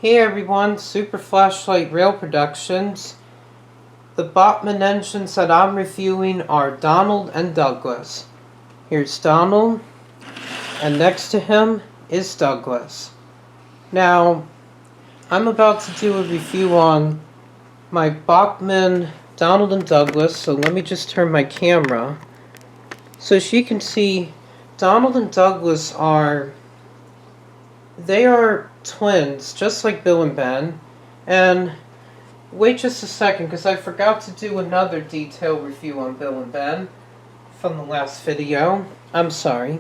Hey everyone, Super Flashlight Rail Productions. The Bachmann engines that I'm reviewing are Donald and Douglas. Here's Donald, and next to him is Douglas. Now, I'm about to do a review on my Bachmann Donald and Douglas, so let me just turn my camera. So as you can see, Donald and Douglas are twins, just like Bill and Ben. And wait just a second, because I forgot to do another detailed review on Bill and Ben from the last video. I'm sorry.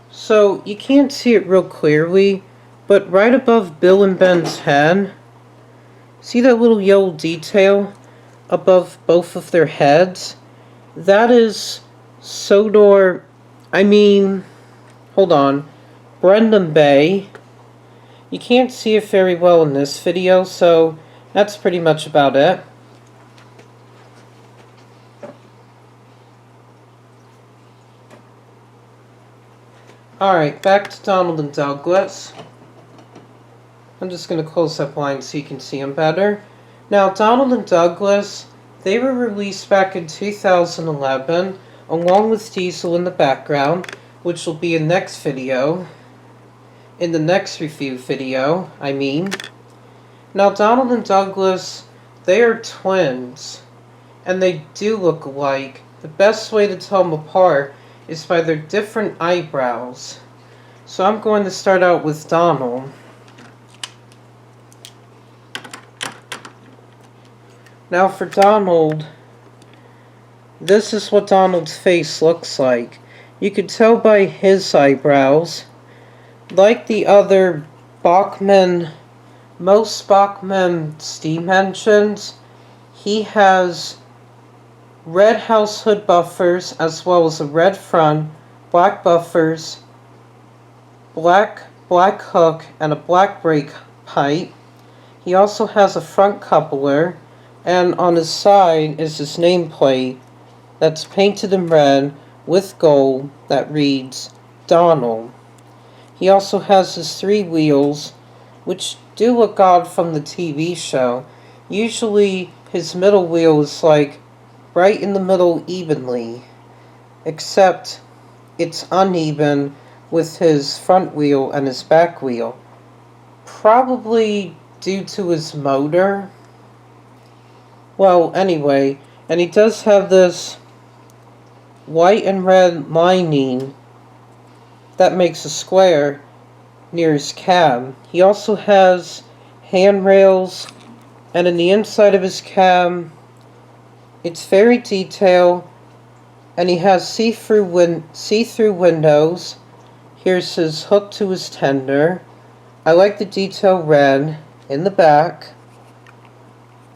So, you can't see it real clearly, but right above Bill and Ben's head, see that little yellow detail above both of their heads? That is hold on, Brendan Bay. You can't see it very well in this video, so that's pretty much about it. Alright, back to Donald and Douglas. I'm just going to close that blind so you can see them better. Now, Donald and Douglas, they were released back in 2011, along with Diesel in the background, which will be in next video. In the next review video, I mean. Now, Donald and Douglas, they are twins, and they do look alike. The best way to tell them apart is by their different eyebrows. So I'm going to start out with Donald. Now for Donald, this is what Donald's face looks like. You could tell by his eyebrows. Like the other most Bachmann steam engines, he has red house hood buffers as well as a red front, black buffers, black hook, and a black brake pipe. He also has a front coupler, and on his side is his nameplate that's painted in red with gold that reads Donald. He also has his 3 wheels, which do look odd from the TV show. Usually his middle wheel is like right in the middle evenly, except it's uneven with his front wheel and his back wheel. Probably due to his motor. Well, anyway, and he does have this white and red lining that makes a square near his cab. He also has handrails, and in the inside of his cab, it's very detailed, and he has see-through windows. Here's his hook to his tender. I like the detail red in the back,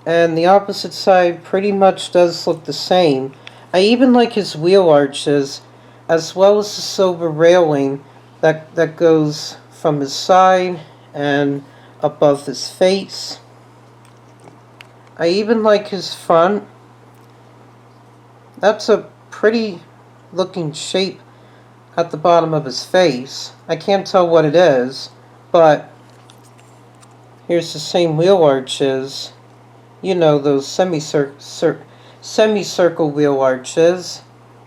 and the opposite side pretty much does look the same. I even like his wheel arches, as well as the silver railing that goes from his side and above his face. I even like his front. That's a pretty looking shape at the bottom of his face. I can't tell what it is, but here's the same wheel arches. You know, those semicircle wheel arches.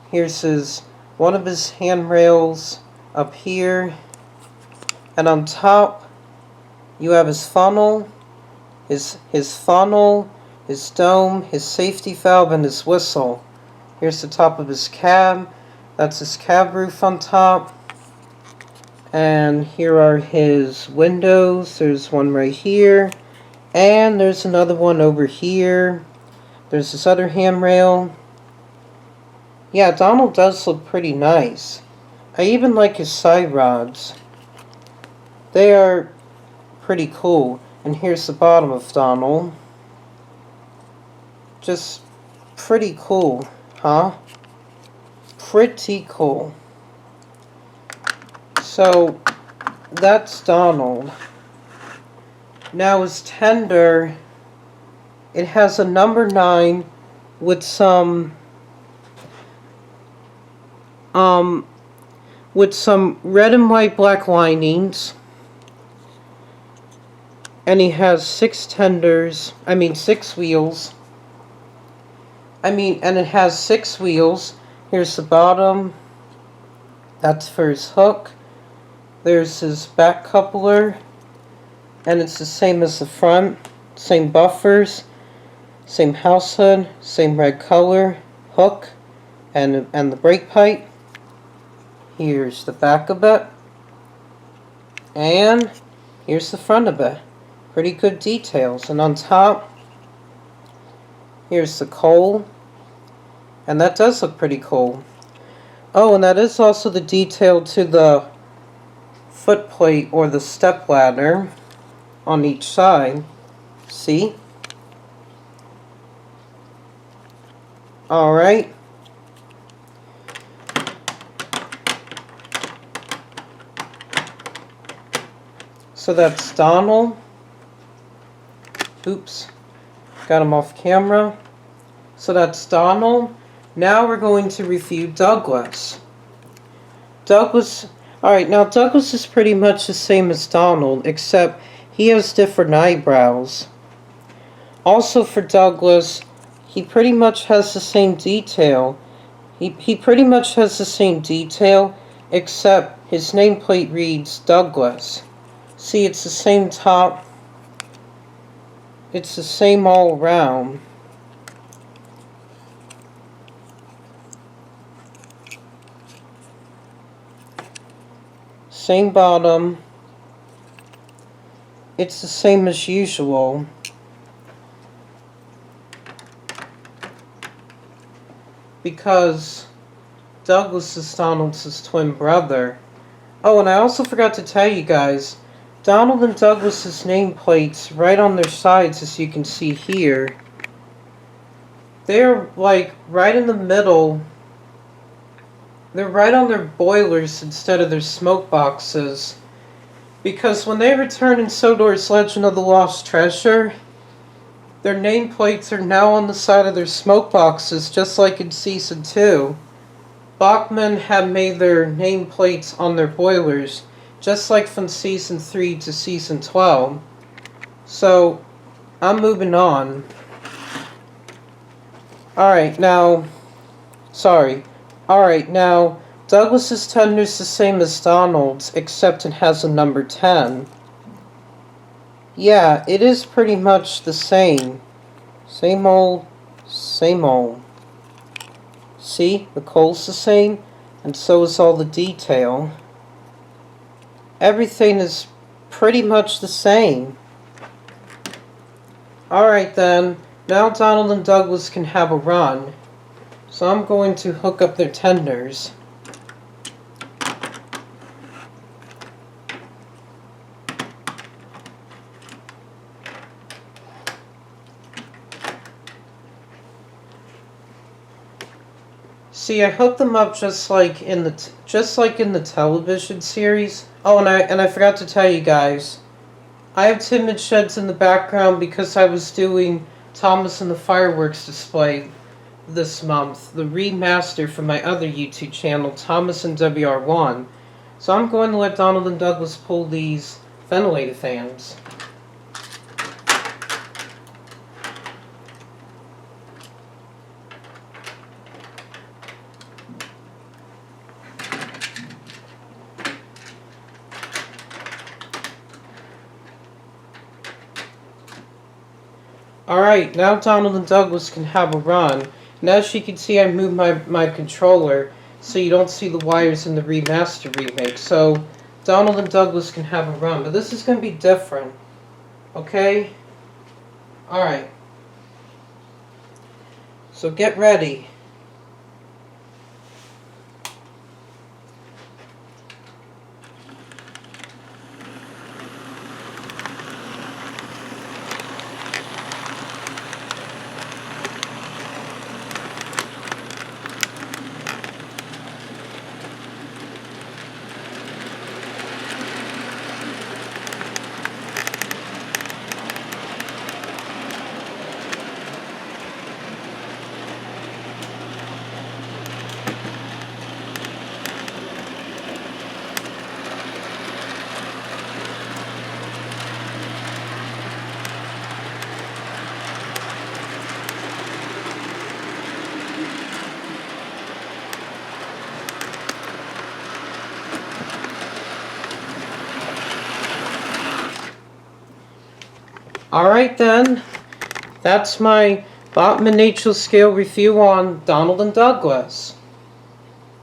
Here's one of his handrails up here, and on top you have his funnel, his funnel, his dome, his safety valve, and his whistle. Here's the top of his cab. That's his cab roof on top. And here are his windows. There's one right here, and there's another one over here. There's this other handrail. Yeah, Donald does look pretty nice. I even like his side rods. They are pretty cool. And here's the bottom of Donald. Just pretty cool, huh? Pretty cool. So, that's Donald. Now his tender, it has a number 9 with some red and white black linings. and he has 6 wheels. And it has 6 wheels. Here's the bottom. That's for his hook. There's his back coupler. And it's the same as the front. Same buffers. Same house hood. Same red color. Hook. And the brake pipe. Here's the back of it. And here's the front of it. Pretty good details. And on top, here's the coal. And that does look pretty cool. Oh, and that is also the detail to the footplate or the step ladder on each side. See? Alright. So that's Donald. Oops. Got him off camera. So that's Donald. Now we're going to review Douglas. Alright, now Douglas is pretty much the same as Donald, except he has different eyebrows. Also for Douglas, he pretty much has the same detail. He pretty much has the same detail, except his nameplate reads Douglas. See, it's the same top. It's the same all around. Same bottom. It's the same as usual. Because Douglas is Donald's twin brother. Oh, and I also forgot to tell you guys, Donald and Douglas's nameplates right on their sides, as you can see here, they're like right in the middle. They're right on their boilers instead of their smoke boxes. Because when they return in Sodor's Legend of the Lost Treasure, their nameplates are now on the side of their smoke boxes, just like in Season 2. Bachmann had made their nameplates on their boilers, just like from Season 3 to Season 12. So, I'm moving on. Alright, now... Alright, now, Douglas's tender's the same as Donald's, except it has a number 10. Yeah, it is pretty much the same. Same old, same old. See, the coal's the same, and so is all the detail. Everything is pretty much the same. Alright then, now Donald and Douglas can have a run. So I'm going to hook up their tenders. See, I hooked them up just like in the television series. Oh, and I forgot to tell you guys, I have timid sheds in the background because I was doing Thomas and the Fireworks display this month, the remaster from my other YouTube channel, Thomas and WR1. So I'm going to let Donald and Douglas pull these ventilator fans. Alright, now Donald and Douglas can have a run. And as you can see, I moved my controller so you don't see the wires in the remaster remake. So Donald and Douglas can have a run. But this is going to be different. Okay? Alright. So get ready. Alright then, that's my Bachmann Nature Scale review on Donald and Douglas.